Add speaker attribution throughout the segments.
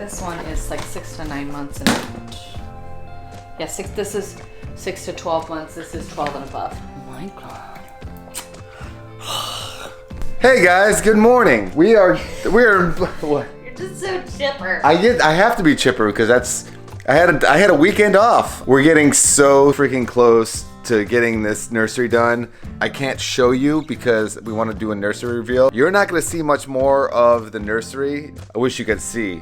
Speaker 1: This one is like 6 to 9 months and yeah, this is 6 to 12 months. This is 12 and above. Oh my God.
Speaker 2: Hey guys, good morning. We're what?
Speaker 1: You're just so chipper.
Speaker 2: I have to be chipper because I had a weekend off. We're getting so freaking close to getting this nursery done. I can't show you because we want to do a nursery reveal. You're not going to see much more of the nursery. I wish you could see,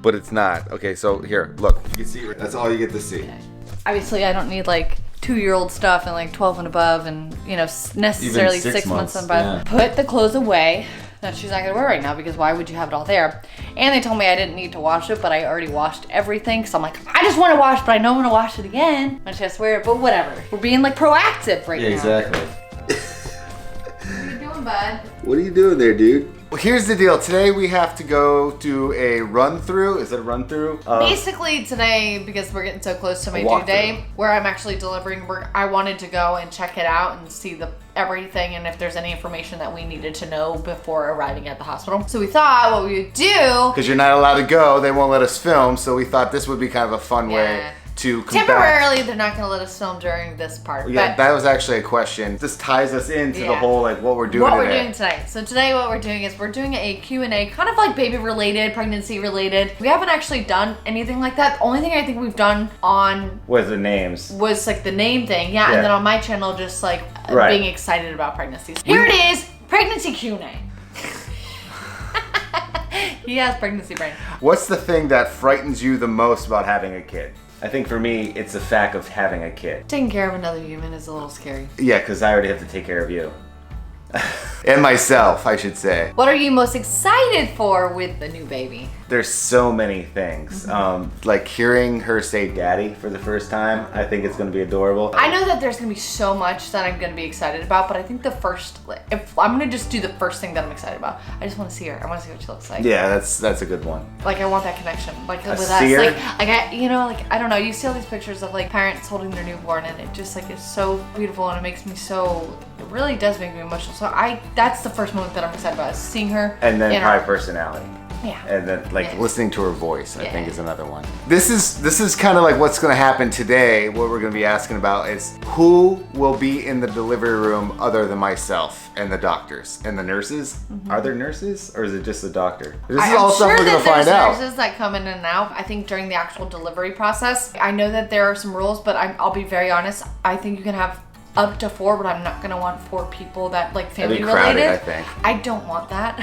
Speaker 2: but it's not. Okay, so here, look. You can see. That's all you get to see.
Speaker 1: Okay. Obviously, I don't need like 2-year-old stuff and like 12 and above and, you know, necessarily 6 months and above. Yeah. Put the clothes away that she's not gonna wear right now because why would you have it all there? And they told me I didn't need to wash it, but I already washed everything. So I'm like, I just want to wash, but I know I'm gonna wash it again. And she has to wear it, but whatever. We're being like proactive right now.
Speaker 2: Yeah, exactly.
Speaker 1: What are you doing, bud?
Speaker 2: What are you doing there, dude? Well, here's the deal. Today we have to go do a run through. Is it a run through?
Speaker 1: Basically today, because we're getting so close to my due date, where I'm actually delivering, I wanted to go and check it out and see everything and if there's any information that we needed to know before arriving at the hospital. So we thought what we would do,
Speaker 2: because you're not allowed to go, they won't let us film, so we thought this would be kind of a fun way to come
Speaker 1: temporarily
Speaker 2: back.
Speaker 1: They're not going to let us film during this part.
Speaker 2: Yeah,
Speaker 1: but
Speaker 2: that was actually a question. This ties us into the whole like what we're doing
Speaker 1: tonight. So today what we're doing is we're doing a Q&A, kind of like baby related, pregnancy related. We haven't actually done anything like that. The only thing I think we've done on
Speaker 2: was the names.
Speaker 1: Was like the name thing. And then on my channel just like being excited about pregnancies. Here it is, pregnancy Q&A. He has pregnancy brain.
Speaker 2: What's the thing that frightens you the most about having a kid? I think for me, it's the fact of having a kid.
Speaker 1: Taking care of another human is a little scary.
Speaker 2: Yeah, because I already have to take care of you. And myself, I should say.
Speaker 1: What are you most excited for with the new baby?
Speaker 2: There's so many things. Like hearing her say daddy for the first time, I think it's gonna be adorable.
Speaker 1: I know that there's gonna be so much that I'm gonna be excited about, but I think if I'm gonna just do the first thing that I'm excited about, I just wanna see her. I wanna see what she looks like.
Speaker 2: Yeah, that's a good one.
Speaker 1: Like I want that connection, like with us. I don't know, you see all these pictures of like parents holding their newborn and it just like is so beautiful and it makes me it really does make me emotional. So that's the first moment that I'm excited about, is seeing her.
Speaker 2: And then probably personality.
Speaker 1: Yeah.
Speaker 2: And then listening to her voice, I think is another one. This is kind of like what's gonna happen today. What we're gonna be asking about is who will be in the delivery room other than myself and the doctors and the nurses. Are there nurses or is it just the doctor? This is all stuff we're gonna find out.
Speaker 1: There's nurses that come in and out. I think during the actual delivery process. I know that there are some rules, but I'll be very honest. I think you can have up to 4, but I'm not gonna want 4 people that like family related.
Speaker 2: I think.
Speaker 1: I don't want that.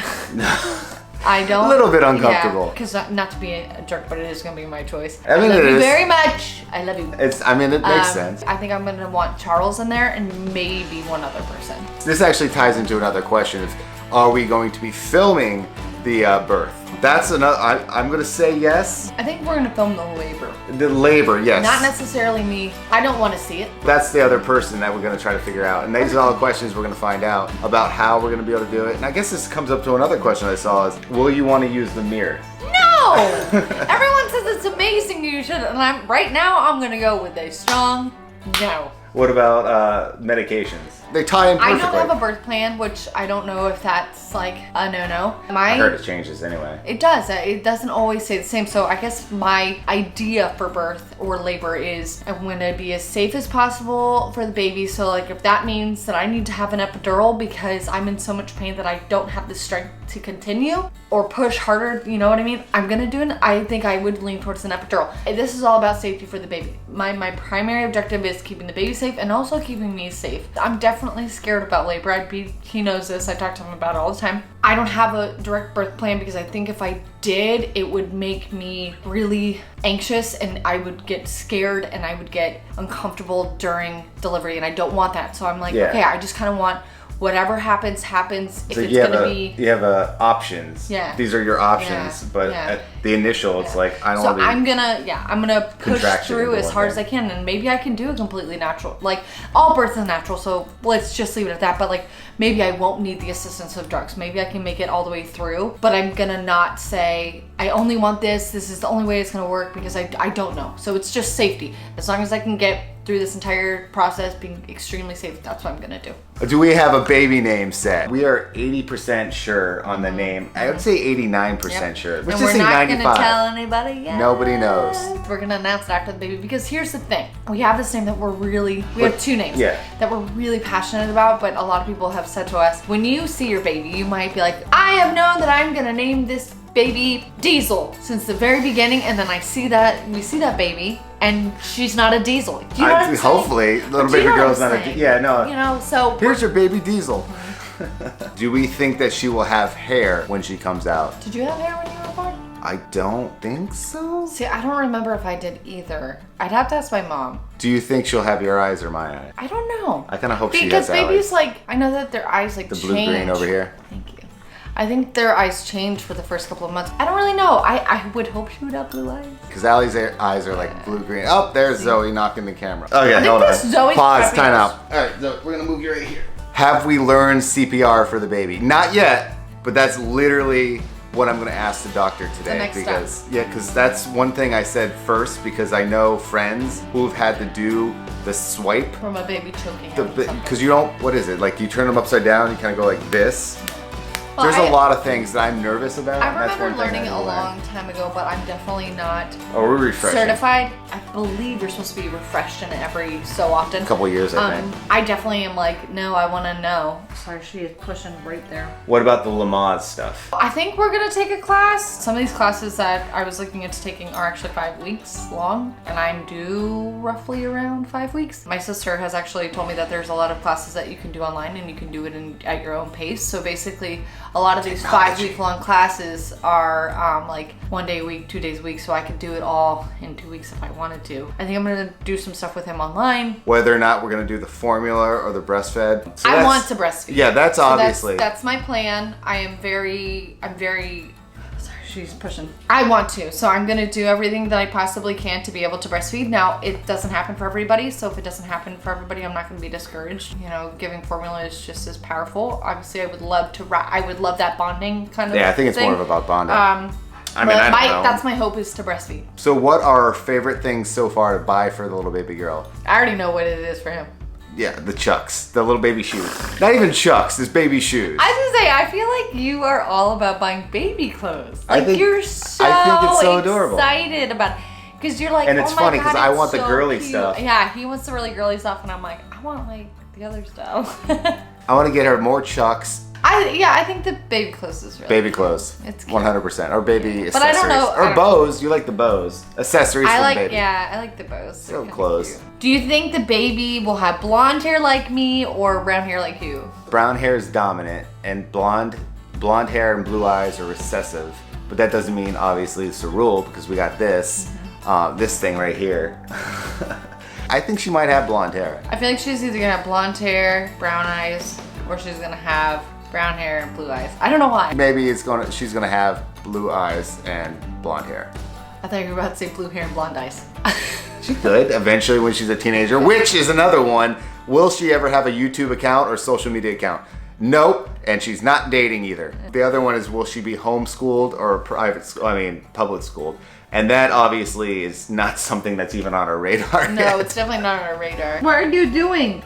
Speaker 1: I don't.
Speaker 2: A little bit uncomfortable.
Speaker 1: Because not to be a jerk, but it is gonna be my choice.
Speaker 2: I mean,
Speaker 1: love you very much. I love you.
Speaker 2: It makes sense.
Speaker 1: I think I'm gonna want Charles in there and maybe one other person.
Speaker 2: This actually ties into another question: are we going to be filming the birth? That's another. I'm gonna say yes.
Speaker 1: I think we're gonna film the labor.
Speaker 2: The labor, yes.
Speaker 1: Not necessarily me. I don't want to see it.
Speaker 2: That's the other person that we're gonna try to figure out. And these are all the questions we're gonna find out about how we're gonna be able to do it. And I guess this comes up to another question I saw is, will you want to use the mirror?
Speaker 1: No! Everyone says it's amazing, you should. And right now I'm gonna go with a strong no.
Speaker 2: What about medications? They tie in perfectly.
Speaker 1: I don't have a birth plan, which I don't know if that's like a no-no.
Speaker 2: I heard it changes anyway.
Speaker 1: It does. It doesn't always stay the same. So I guess my idea for birth or labor is I'm gonna be as safe as possible for the baby. So like if that means that I need to have an epidural because I'm in so much pain that I don't have the strength to continue or push harder, you know what I mean? I'm gonna do I think I would lean towards an epidural. This is all about safety for the baby. My primary objective is keeping the baby safe and also keeping me safe. I'm definitely scared about labor. He knows this. I talk to him about it all the time. I don't have a direct birth plan because I think if I did, it would make me really anxious and I would get scared and I would get uncomfortable during delivery and I don't want that. So I'm like, okay, I just kind of want whatever happens. If
Speaker 2: so
Speaker 1: it's gonna be,
Speaker 2: you have options.
Speaker 1: Yeah.
Speaker 2: These are your options, but at the initial, it's like I don't want to.
Speaker 1: So I'm gonna push through as hard as I can, and maybe I can do a completely natural. Like all birth is natural, so let's just leave it at that. But like maybe I won't need the assistance of drugs. Maybe I can make it all the way through. But I'm gonna not say I only want this. This is the only way it's gonna work because I don't know. So it's just safety. As long as I can get through this entire process being extremely safe. That's what I'm gonna do.
Speaker 2: Do we have a baby name set? We are 80% sure on the name. I would say 89% sure. Let's
Speaker 1: And
Speaker 2: just
Speaker 1: we're
Speaker 2: say
Speaker 1: not
Speaker 2: 95.
Speaker 1: gonna tell anybody yet.
Speaker 2: Nobody knows.
Speaker 1: We're gonna announce it after the baby because here's the thing. We have this name that we have two names that we're really passionate about, but a lot of people have said to us, when you see your baby, you might be like, I have known that I'm gonna name this baby Diesel since the very beginning, and then we see that baby and she's not a Diesel. Do you know what I'm saying?
Speaker 2: Hopefully, little baby girl's not a
Speaker 1: You know, so
Speaker 2: here's your baby Diesel. Do we think that she will have hair when she comes out?
Speaker 1: Did you have hair when you were born?
Speaker 2: I don't think so.
Speaker 1: See, I don't remember if I did either. I'd have to ask my mom.
Speaker 2: Do you think she'll have your eyes or my eyes?
Speaker 1: I don't know.
Speaker 2: I kind of hope she has
Speaker 1: Because babies,
Speaker 2: Allie.
Speaker 1: like, I know that their eyes like
Speaker 2: The
Speaker 1: change.
Speaker 2: blue-green over here.
Speaker 1: Thank you. I think their eyes change for the first couple of months. I don't really know. I would hope she would have blue eyes.
Speaker 2: Because Allie's eyes are like blue-green. Oh, there's Zoe knocking the camera. Okay,
Speaker 1: I think
Speaker 2: hold on.
Speaker 1: that's Zoe's
Speaker 2: Pause,
Speaker 1: prepping
Speaker 2: time
Speaker 1: us.
Speaker 2: out. All right, Zoe, we're gonna move you right here. Have we learned CPR for the baby? Not yet, but that's literally what I'm gonna ask the doctor today.
Speaker 1: next
Speaker 2: because that's one thing I said first, because I know friends who've had to do the swipe.
Speaker 1: From a baby choking.
Speaker 2: Because you don't, what is it? Like you turn them upside down, you kind of go like this.
Speaker 1: Well,
Speaker 2: There's a lot of things that I'm nervous about.
Speaker 1: I
Speaker 2: and that's
Speaker 1: remember
Speaker 2: one thing
Speaker 1: learning
Speaker 2: I
Speaker 1: a
Speaker 2: learned.
Speaker 1: long time ago, but I'm definitely not
Speaker 2: Oh, we're refreshing.
Speaker 1: certified. I believe you're supposed to be refreshed in it every so often.
Speaker 2: A couple years, I think.
Speaker 1: I definitely am like, no, I want to know. Sorry, she is pushing right there.
Speaker 2: What about the Lamaze stuff?
Speaker 1: I think we're gonna take a class. Some of these classes that I was looking into taking are actually 5 weeks long, and I'm due roughly around 5 weeks. My sister has actually told me that there's a lot of classes that you can do online, and you can do it at your own pace. So basically, a lot of these 5-week-long classes are like 1 day a week, 2 days a week, so I could do it all in 2 weeks if I wanted to. I think I'm gonna do some stuff with him online.
Speaker 2: Whether or not we're gonna do the formula or the breastfed. So
Speaker 1: I want to breastfeed.
Speaker 2: Yeah, that's
Speaker 1: So
Speaker 2: obviously.
Speaker 1: That's my plan. I'm very, sorry, she's pushing. I want to, so I'm gonna do everything that I possibly can to be able to breastfeed. Now, it doesn't happen for everybody, so if it doesn't happen for everybody, I'm not gonna be discouraged. You know, giving formula is just as powerful. Obviously, I would love that bonding kind of
Speaker 2: Yeah, I think it's
Speaker 1: thing.
Speaker 2: more about bonding. I
Speaker 1: But
Speaker 2: don't know.
Speaker 1: that's my hope, is to breastfeed.
Speaker 2: So what are our favorite things so far to buy for the little baby girl?
Speaker 1: I already know what it is for him.
Speaker 2: Yeah, the Chucks, the little baby shoes. Not even Chucks, it's baby shoes.
Speaker 1: I was gonna say, I feel like you are all about buying baby clothes. Like, you're so
Speaker 2: I think it's so adorable.
Speaker 1: excited about it. Because you're like,
Speaker 2: And it's
Speaker 1: oh my
Speaker 2: funny,
Speaker 1: God,
Speaker 2: 'cause I
Speaker 1: it's
Speaker 2: want the
Speaker 1: so
Speaker 2: girly
Speaker 1: cute.
Speaker 2: stuff.
Speaker 1: Yeah, he wants the really girly stuff, and I'm like, I want like the other stuff.
Speaker 2: I want to get her more Chucks.
Speaker 1: I think the baby clothes is really
Speaker 2: Baby clothes.
Speaker 1: It's cute.
Speaker 2: 100%. Or baby accessories.
Speaker 1: But I don't know-
Speaker 2: Or bows. You like the bows. Accessories for the baby.
Speaker 1: I like the bows.
Speaker 2: So close.
Speaker 1: Do you think the baby will have blonde hair like me or brown hair like you?
Speaker 2: Brown hair is dominant, and blonde hair and blue eyes are recessive. But that doesn't mean obviously it's a rule, because we got this, this thing right here. I think she might have blonde hair.
Speaker 1: I feel like she's either gonna have blonde hair, brown eyes, or she's gonna have brown hair and blue eyes. I don't know why.
Speaker 2: Maybe she's gonna have blue eyes and blonde hair.
Speaker 1: I thought you were about to say blue hair and blonde eyes.
Speaker 2: She could eventually when she's a teenager, which is another one. Will she ever have a YouTube account or social media account? Nope, and she's not dating either. The other one is, will she be homeschooled or public schooled? And that obviously is not something that's even on our radar.
Speaker 1: No, it's definitely not on our radar. What are you doing?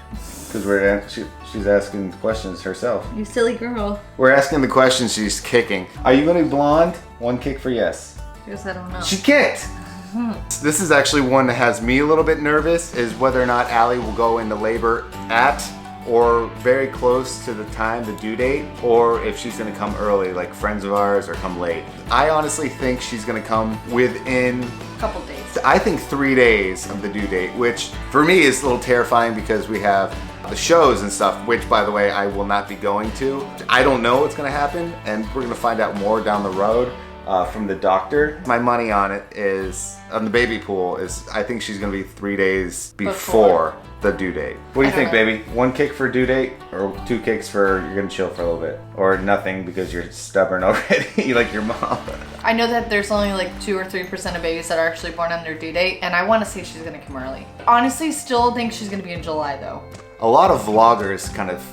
Speaker 2: Because she's asking questions herself.
Speaker 1: You silly girl.
Speaker 2: We're asking the questions, she's kicking. Are you gonna be blonde? 1 kick for yes.
Speaker 1: I guess I don't know.
Speaker 2: She kicked! This is actually one that has me a little bit nervous, is whether or not Allie will go into labor at or very close to the time, the due date, or if she's gonna come early, like friends of ours, or come late. I honestly think she's gonna come within
Speaker 1: A couple days.
Speaker 2: I think 3 days of the due date, which for me is a little terrifying because we have the shows and stuff, which by the way, I will not be going to. I don't know what's gonna happen, and we're gonna find out more down the road from the doctor. My money on it is, on the baby pool, is I think she's gonna be 3 days before the due date. What do you think, baby? 1 kick for due date, or 2 kicks for you're gonna chill for a little bit? Or nothing because you're stubborn already, like your mom?
Speaker 1: I know that there's only like 2 or 3% of babies that are actually born on their due date, and I want to see she's gonna come early. Honestly, still think she's gonna be in July though.
Speaker 2: A lot of vloggers kind of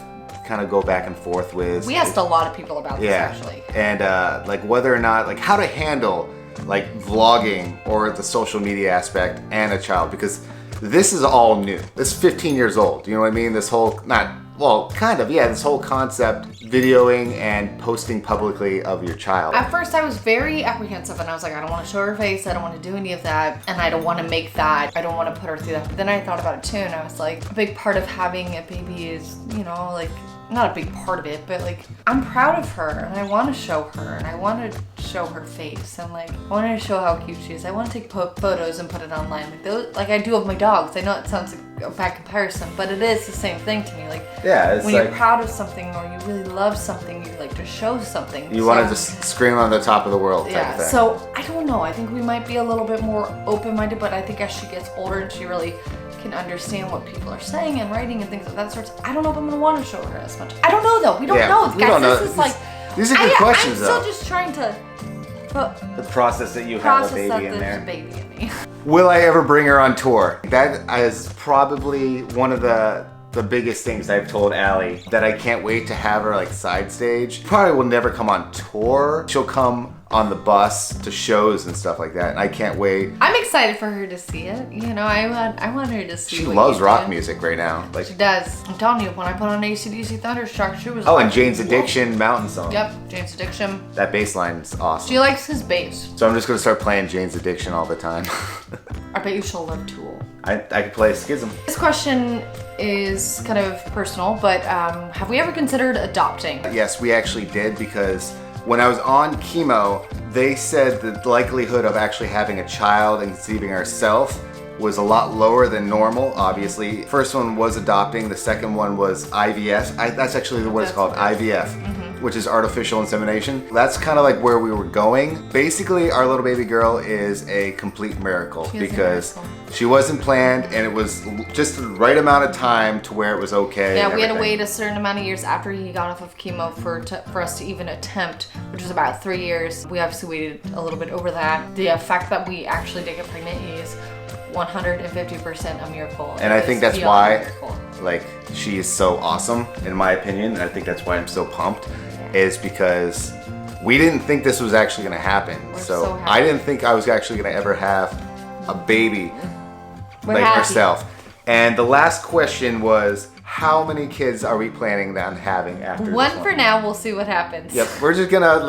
Speaker 2: go back and forth with.
Speaker 1: We asked a lot of people about this actually.
Speaker 2: And like whether or not, like how to handle like vlogging or the social media aspect and a child, because This is all new. This is 15 years old. You know what I mean? This whole, kind of, yeah, this whole concept, videoing and posting publicly of your child.
Speaker 1: At first I was very apprehensive and I was like, I don't want to show her face, I don't want to do any of that, and I don't want to make that, I don't want to put her through that. But then I thought about it too, and I was like, a big part of having a baby is, you know, like, not a big part of it, but like, I'm proud of her and I want to show her and I want to show her face and like, I want to show how cute she is. I want to take photos and put it online like those, like I do of my dogs. I know it sounds like a bad comparison, but it is the same thing to me. Like,
Speaker 2: yeah, it's
Speaker 1: when
Speaker 2: like,
Speaker 1: you're proud of something or you really love something, you like to show something.
Speaker 2: You want to just scream on the top of the world type of thing.
Speaker 1: So I don't know. I think we might be a little bit more open-minded, but I think as she gets older and she really can understand what people are saying and writing and things of that sort, I don't know if I'm gonna want to show her as much. I don't know though. We don't know, guys.
Speaker 2: We don't know.
Speaker 1: This is like,
Speaker 2: these are good questions though.
Speaker 1: I'm still just trying to
Speaker 2: the process that you have a baby in there.
Speaker 1: A baby in me.
Speaker 2: Will I ever bring her on tour? That is probably one of the biggest things I've told Allie, that I can't wait to have her like side stage. Probably will never come on tour. She'll come on the bus to shows and stuff like that, and I can't wait.
Speaker 1: I'm excited for her to see it. You know, I want her to see.
Speaker 2: She loves rock music right now. Like,
Speaker 1: she does. I'm telling you, when I put on AC/DC Thunderstruck, she was.
Speaker 2: Oh, and Jane's Addiction Mountain Song.
Speaker 1: Yep, Jane's Addiction.
Speaker 2: That bass line's awesome.
Speaker 1: She likes his bass.
Speaker 2: So I'm just gonna start playing Jane's Addiction all the time.
Speaker 1: I bet you she'll love Tool.
Speaker 2: I could play Schism.
Speaker 1: This question is kind of personal, but have we ever considered adopting?
Speaker 2: Yes, we actually did, because when I was on chemo, they said the likelihood of actually having a child and conceiving ourselves was a lot lower than normal, obviously. First one was adopting, the second one was IVF. That's actually what it's called, IVF, which is artificial insemination. That's kind of like where we were going. Basically, our little baby girl is a complete miracle because she wasn't planned and it was just the right amount of time to where it was okay.
Speaker 1: Yeah, we had to wait a certain amount of years after he got off of chemo for us to even attempt, which was about 3 years. We obviously waited a little bit over that. The fact that we actually did get pregnant is 150% a miracle.
Speaker 2: And I think that's why, like, she is so awesome, in my opinion, and I think that's why I'm so pumped, is because we didn't think this was actually gonna happen. So I didn't think I was actually gonna ever have a baby like herself. And the last question was, how many kids are we planning on having after this one?
Speaker 1: For now, we'll see what happens.
Speaker 2: Yep, we're just gonna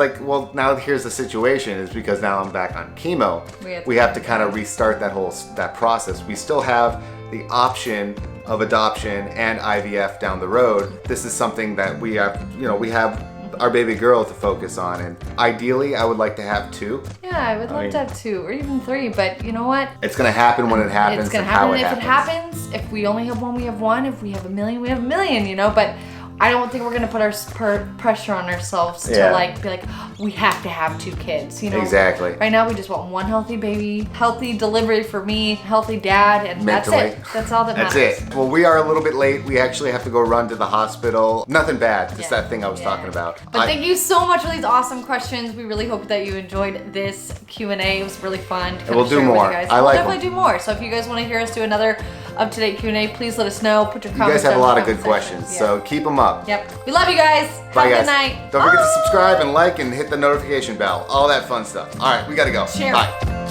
Speaker 2: now here's the situation, is because now I'm back on chemo, we have to kind of restart that process. We still have the option of adoption and IVF down the road. This is something that we have, we have our baby girl to focus on, and ideally I would like to have 2.
Speaker 1: Yeah, I would love to have 2 or even 3, but you know what?
Speaker 2: It's gonna happen when it happens.
Speaker 1: It's gonna happen if it happens. If we only have 1, we have 1. If we have 1 million, we have 1 million, but I don't think we're gonna put our pressure on ourselves to be like, we have to have 2 kids,
Speaker 2: Exactly.
Speaker 1: Right now we just want 1 healthy baby, healthy delivery for me, healthy dad, and
Speaker 2: mentally.
Speaker 1: That's it. That's all that matters.
Speaker 2: That's it. Well, we are a little bit late. We actually have to go run to the hospital. Nothing bad, just that thing I was talking about.
Speaker 1: But thank you so much for these awesome questions. We really hope that you enjoyed this Q&A. It was really fun.
Speaker 2: And we'll do more.
Speaker 1: We'll definitely do more. So if you guys want to hear us do another up-to-date Q&A, please let us know. Put your comments.
Speaker 2: You guys have a lot of good questions, so keep them up.
Speaker 1: Yep. We love you guys.
Speaker 2: Bye,
Speaker 1: have a
Speaker 2: guys.
Speaker 1: good night.
Speaker 2: Don't forget to subscribe and like and hit the notification bell. All that fun stuff. All right, we gotta go.
Speaker 1: Share.
Speaker 2: Bye.